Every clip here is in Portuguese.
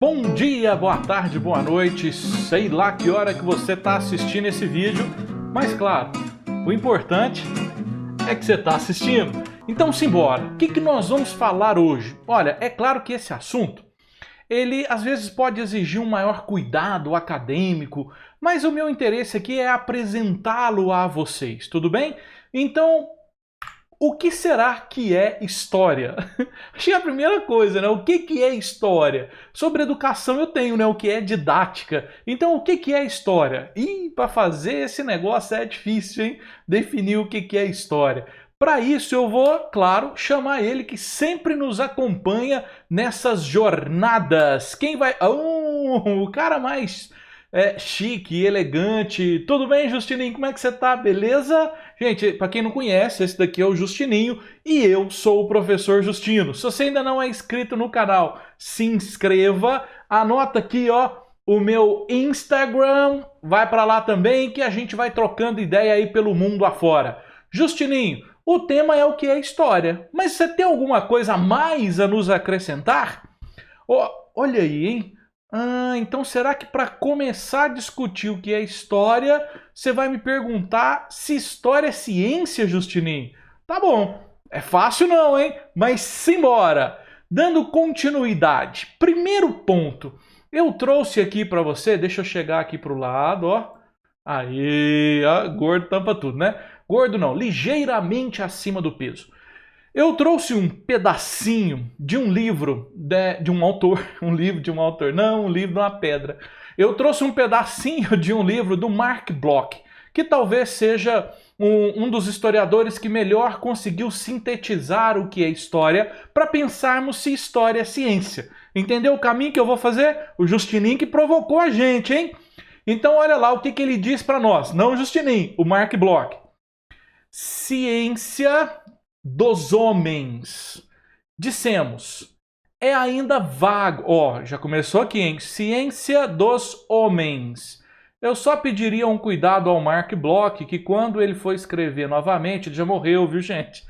Bom dia, boa tarde, boa noite, sei lá que hora que você está assistindo esse vídeo, mas claro, o importante é que você está assistindo. Então simbora, o que nós vamos falar hoje? Olha, é claro que esse assunto, ele às vezes pode exigir um maior cuidado acadêmico, mas o meu interesse aqui é apresentá-lo a vocês, tudo bem? Então, o que será que é história? Acho que é a primeira coisa, né? O que é história? Sobre educação eu tenho, né? O que é didática. Então, o que é história? E para fazer esse negócio é difícil, hein? Definir o que é história. Para isso eu vou, claro, chamar ele que sempre nos acompanha nessas jornadas. Quem vai... o cara mais chique, elegante. Tudo bem, Justininho? Como é que você tá? Beleza? Gente, para quem não conhece, esse daqui é o Justininho e eu sou o professor Justino. Se você ainda não é inscrito no canal, se inscreva. Anota aqui, ó, o meu Instagram. Vai para lá também que a gente vai trocando ideia aí pelo mundo afora. Justininho, o tema é o que é história. Mas você tem alguma coisa a mais a nos acrescentar? Olha aí, hein? Então será que para começar a discutir o que é história, você vai me perguntar se história é ciência, Justininho? Tá bom, é fácil não, hein? Mas simbora! Dando continuidade, primeiro ponto, eu trouxe aqui para você, deixa eu chegar aqui pro lado, ó. Aí, ó, gordo tampa tudo, né? Gordo não, ligeiramente acima do peso. Eu trouxe um pedacinho de um livro de um autor, um livro de um autor, não, um livro de uma pedra. Eu trouxe um pedacinho de um livro do Mark Bloch, que talvez seja um dos historiadores que melhor conseguiu sintetizar o que é história para pensarmos se história é ciência. Entendeu o caminho que eu vou fazer? O Justininho que provocou a gente, hein? Então olha lá o que ele diz para nós, não o Justininho, o Mark Bloch. Ciência dos homens. Dissemos, é ainda vago. Ó, já começou aqui, hein? Ciência dos homens. Eu só pediria um cuidado ao Mark Bloch, que quando ele for escrever novamente, ele já morreu, viu, gente?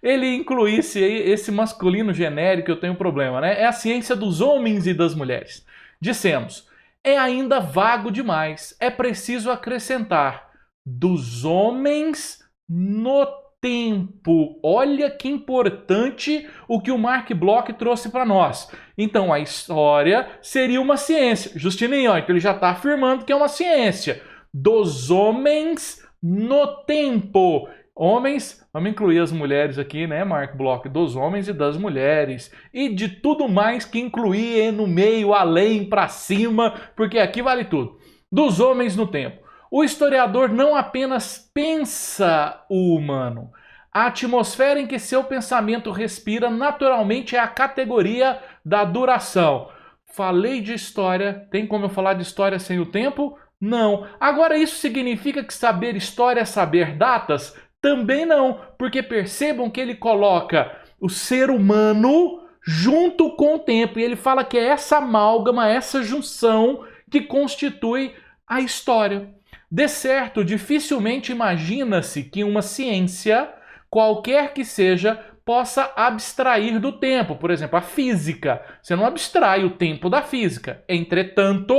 Ele incluísse esse masculino genérico, eu tenho um problema, né? É a ciência dos homens e das mulheres. Dissemos, é ainda vago demais. É preciso acrescentar dos homens no tempo. Olha que importante o que o Mark Bloch trouxe para nós. Então a história seria uma ciência. Justininho, ó, então ele já está afirmando que é uma ciência. Dos homens no tempo. Homens, vamos incluir as mulheres aqui, né, Mark Bloch? Dos homens e das mulheres. E de tudo mais que incluir no meio, além, para cima, porque aqui vale tudo. Dos homens no tempo. O historiador não apenas pensa o humano. A atmosfera em que seu pensamento respira naturalmente é a categoria da duração. Falei de história, tem como eu falar de história sem o tempo? Não. Agora isso significa que saber história é saber datas? Também não, porque percebam que ele coloca o ser humano junto com o tempo. E ele fala que é essa amálgama, essa junção que constitui a história. De certo, dificilmente imagina-se que uma ciência, qualquer que seja, possa abstrair do tempo. Por exemplo, a física. Você não abstrai o tempo da física. Entretanto,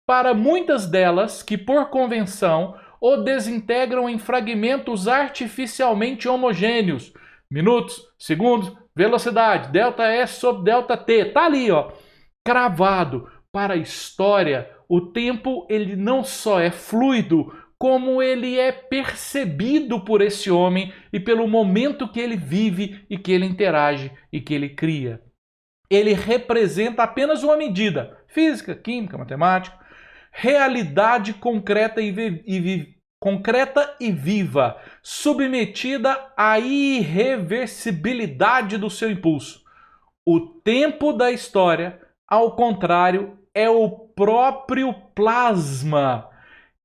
para muitas delas, que por convenção o desintegram em fragmentos artificialmente homogêneos, minutos, segundos, velocidade, delta S sobre delta T, tá ali, ó, cravado. Para a história, o tempo ele não só é fluido, como ele é percebido por esse homem e pelo momento que ele vive e que ele interage e que ele cria. Ele representa apenas uma medida, física, química, matemática, realidade concreta concreta e viva, submetida à irreversibilidade do seu impulso. O tempo da história, ao contrário, é o próprio plasma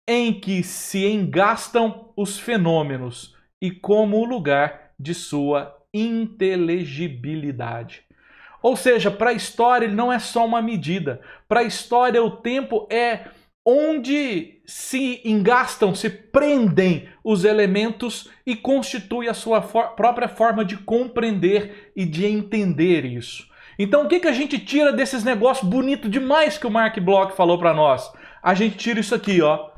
em que se engastam os fenômenos e como o lugar de sua inteligibilidade. Ou seja, para a história ele não é só uma medida. Para a história o tempo é onde se engastam, se prendem os elementos e constitui a sua própria forma de compreender e de entender isso. Então o que a gente tira desses negócios bonitos demais que o Mark Bloch falou para nós? A gente tira isso aqui, ó,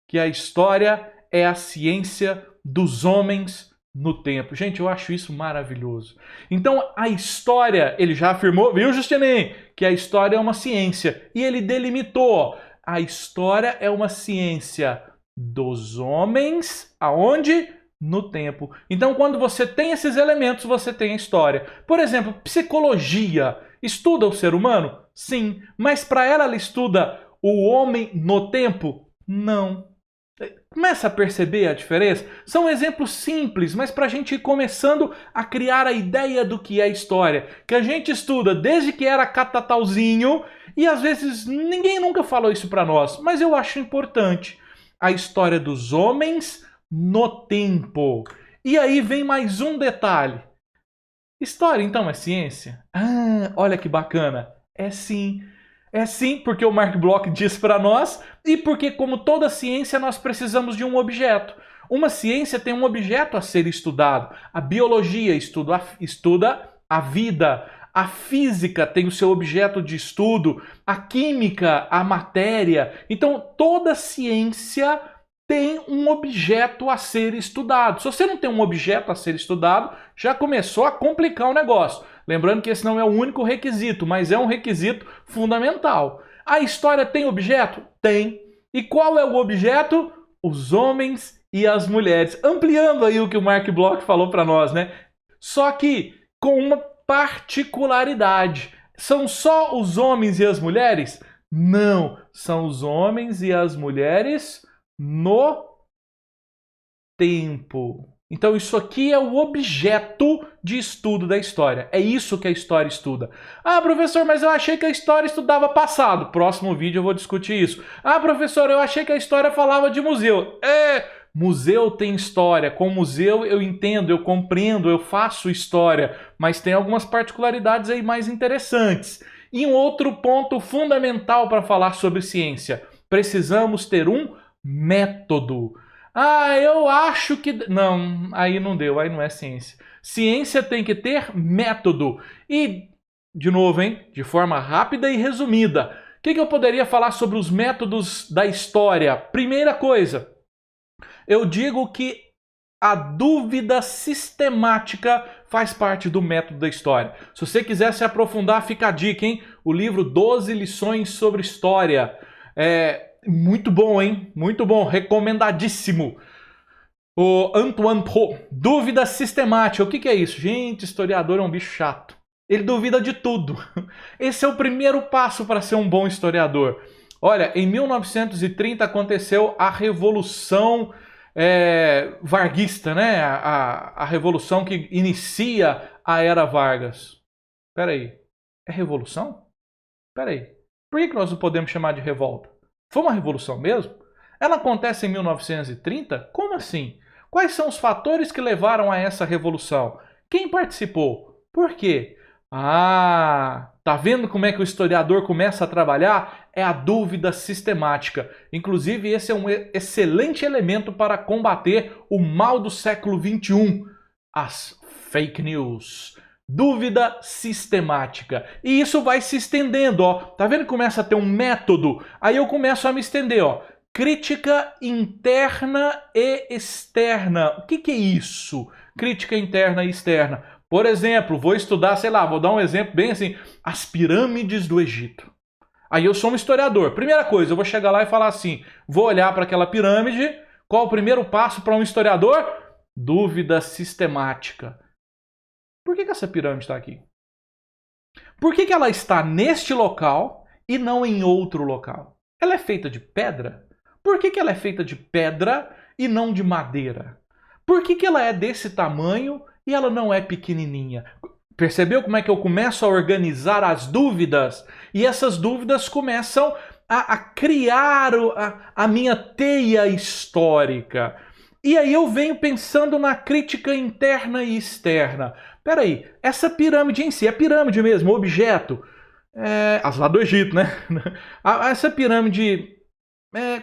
que a história é a ciência dos homens no tempo. Gente, eu acho isso maravilhoso. Então a história, ele já afirmou, viu, Justininho, que a história é uma ciência. E ele delimitou, ó, a história é uma ciência dos homens, aonde? No tempo. Então, quando você tem esses elementos, você tem a história. Por exemplo, psicologia estuda o ser humano? Sim. Mas para ela estuda o homem no tempo? Não. Começa a perceber a diferença? São exemplos simples, mas para a gente ir começando a criar a ideia do que é história. Que a gente estuda desde que era catatauzinho e às vezes ninguém nunca falou isso para nós, mas eu acho importante. A história dos homens no tempo. E aí vem mais um detalhe. História, então, é ciência? Ah, olha que bacana. É sim. É sim, porque o Mark Bloch diz para nós e porque, como toda ciência, nós precisamos de um objeto. Uma ciência tem um objeto a ser estudado. A biologia estuda a vida. A física tem o seu objeto de estudo. A química, a matéria. Então, toda ciência tem um objeto a ser estudado. Se você não tem um objeto a ser estudado, já começou a complicar o negócio. Lembrando que esse não é o único requisito, mas é um requisito fundamental. A história tem objeto? Tem. E qual é o objeto? Os homens e as mulheres. Ampliando aí o que o Mark Bloch falou para nós, né? Só que com uma particularidade. São só os homens e as mulheres? Não. São os homens e as mulheres no tempo. Então isso aqui é o objeto de estudo da história. É isso que a história estuda. Ah, professor, mas eu achei que a história estudava passado. Próximo vídeo eu vou discutir isso. Ah, professor, eu achei que a história falava de museu. Museu tem história. Com museu eu entendo, eu compreendo, eu faço história. Mas tem algumas particularidades aí mais interessantes. E um outro ponto fundamental para falar sobre ciência. Precisamos ter um método. Ah, eu acho que... Não, aí não deu, aí não é ciência. Ciência tem que ter método. E, de novo, hein, de forma rápida e resumida. O que eu poderia falar sobre os métodos da história? Primeira coisa, eu digo que a dúvida sistemática faz parte do método da história. Se você quiser se aprofundar, fica a dica, hein? O livro 12 lições sobre história. Muito bom, hein? Muito bom, recomendadíssimo. O Antoine Pro, dúvida sistemática. O que é isso? Gente, historiador é um bicho chato. Ele duvida de tudo. Esse é o primeiro passo para ser um bom historiador. Olha, em 1930 aconteceu a Revolução Varguista, né? A revolução que inicia a Era Vargas. Peraí, é revolução? Peraí, por que nós não podemos chamar de revolta? Foi uma revolução mesmo? Ela acontece em 1930? Como assim? Quais são os fatores que levaram a essa revolução? Quem participou? Por quê? Ah, tá vendo como é que o historiador começa a trabalhar? É a dúvida sistemática. Inclusive, esse é um excelente elemento para combater o mal do século XXI, as fake news. Dúvida sistemática. E isso vai se estendendo, ó. Tá vendo que começa a ter um método? Aí eu começo a me estender, ó. Crítica interna e externa. O que é isso? Crítica interna e externa. Por exemplo, vou estudar, sei lá, vou dar um exemplo bem assim, as pirâmides do Egito. Aí eu sou um historiador. Primeira coisa, eu vou chegar lá e falar assim, vou olhar para aquela pirâmide, qual o primeiro passo para um historiador? Dúvida sistemática. Por que essa pirâmide está aqui? Por que ela está neste local e não em outro local? Ela é feita de pedra? Por que ela é feita de pedra e não de madeira? Por que ela é desse tamanho e ela não é pequenininha? Percebeu como é que eu começo a organizar as dúvidas? E essas dúvidas começam a criar a minha teia histórica. E aí eu venho pensando na crítica interna e externa. Peraí, essa pirâmide em si, é pirâmide mesmo, objeto. As lá do Egito, né? Essa pirâmide,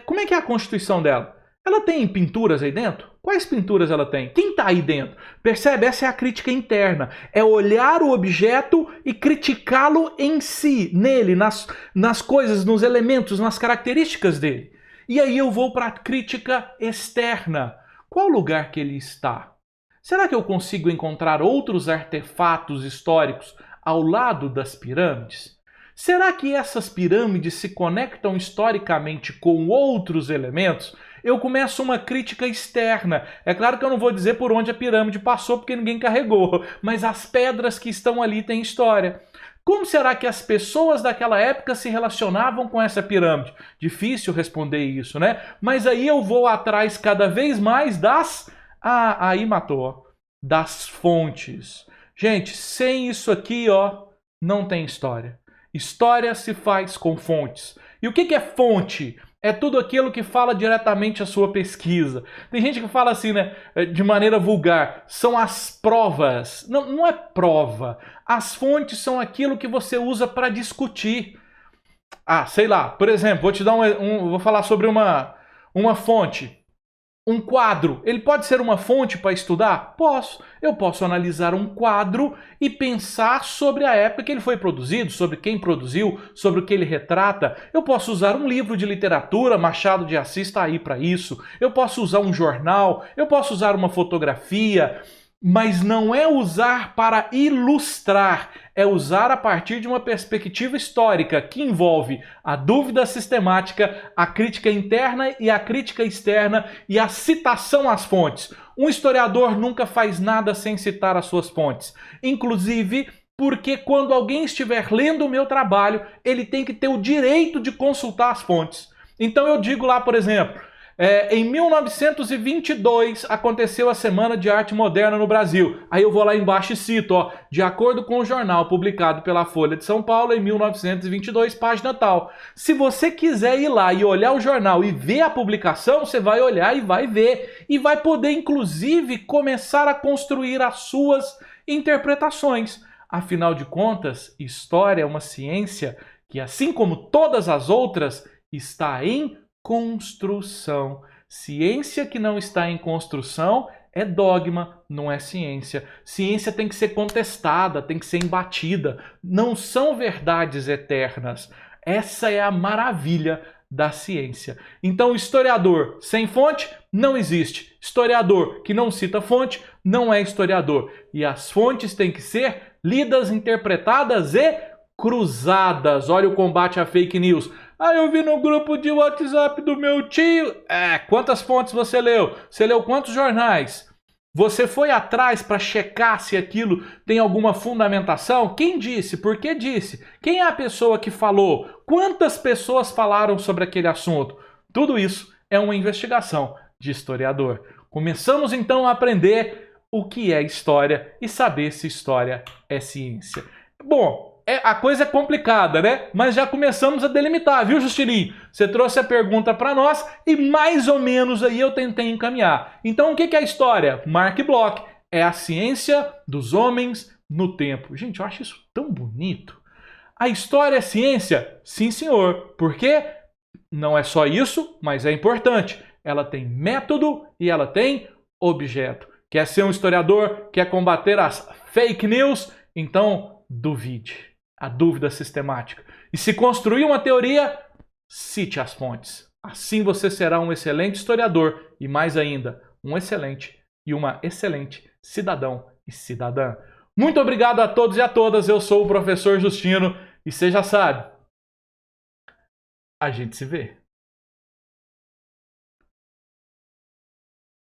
como é que é a constituição dela? Ela tem pinturas aí dentro? Quais pinturas ela tem? Quem está aí dentro? Percebe? Essa é a crítica interna. É olhar o objeto e criticá-lo em si, nele, nas coisas, nos elementos, nas características dele. E aí eu vou para a crítica externa. Qual lugar que ele está? Será que eu consigo encontrar outros artefatos históricos ao lado das pirâmides? Será que essas pirâmides se conectam historicamente com outros elementos? Eu começo uma crítica externa. É claro que eu não vou dizer por onde a pirâmide passou, porque ninguém carregou, mas as pedras que estão ali têm história. Como será que as pessoas daquela época se relacionavam com essa pirâmide? Difícil responder isso, né? Mas aí eu vou atrás cada vez mais das... aí matou. Das fontes. Gente, sem isso aqui, ó, não tem história. História se faz com fontes. E o que é fonte? É tudo aquilo que fala diretamente à sua pesquisa. Tem gente que fala assim, né, de maneira vulgar, são as provas. Não, não é prova. As fontes são aquilo que você usa para discutir. Sei lá, por exemplo, vou te dar vou falar sobre uma fonte. Um quadro, ele pode ser uma fonte para estudar? Posso. Eu posso analisar um quadro e pensar sobre a época que ele foi produzido, sobre quem produziu, sobre o que ele retrata. Eu posso usar um livro de literatura, Machado de Assis está aí para isso. Eu posso usar um jornal, eu posso usar uma fotografia, mas não é usar para ilustrar, é usar a partir de uma perspectiva histórica que envolve a dúvida sistemática, a crítica interna e a crítica externa e a citação às fontes. Um historiador nunca faz nada sem citar as suas fontes, inclusive porque quando alguém estiver lendo o meu trabalho, ele tem que ter o direito de consultar as fontes. Então eu digo lá, por exemplo... em 1922 aconteceu a Semana de Arte Moderna no Brasil. Aí eu vou lá embaixo e cito, ó, de acordo com o jornal publicado pela Folha de São Paulo em 1922, página tal. Se você quiser ir lá e olhar o jornal e ver a publicação, você vai olhar e vai ver. E vai poder, inclusive, começar a construir as suas interpretações. Afinal de contas, história é uma ciência que, assim como todas as outras, está em construção. Ciência que não está em construção é dogma, não é ciência. Ciência tem que ser contestada, tem que ser embatida. Não são verdades eternas. Essa é a maravilha da ciência. Então, historiador sem fonte não existe. Historiador que não cita fonte não é historiador. E as fontes têm que ser lidas, interpretadas e cruzadas. Olha o combate à fake news. Eu vi no grupo de WhatsApp do meu tio. Quantas fontes você leu? Você leu quantos jornais? Você foi atrás para checar se aquilo tem alguma fundamentação? Quem disse? Por que disse? Quem é a pessoa que falou? Quantas pessoas falaram sobre aquele assunto? Tudo isso é uma investigação de historiador. Começamos então a aprender o que é história e saber se história é ciência. Bom, a coisa é complicada, né? Mas já começamos a delimitar, viu, Justininho? Você trouxe a pergunta para nós e mais ou menos aí eu tentei encaminhar. Então, o que é a história? Mark Bloch. É a ciência dos homens no tempo. Gente, eu acho isso tão bonito. A história é ciência? Sim, senhor. Por quê? Não é só isso, mas é importante. Ela tem método e ela tem objeto. Quer ser um historiador? Quer combater as fake news? Então, duvide. A dúvida sistemática. E se construir uma teoria, cite as fontes. Assim você será um excelente historiador e, mais ainda, um excelente e uma excelente cidadão e cidadã. Muito obrigado a todos e a todas. Eu sou o professor Justino e você já sabe, a gente se vê.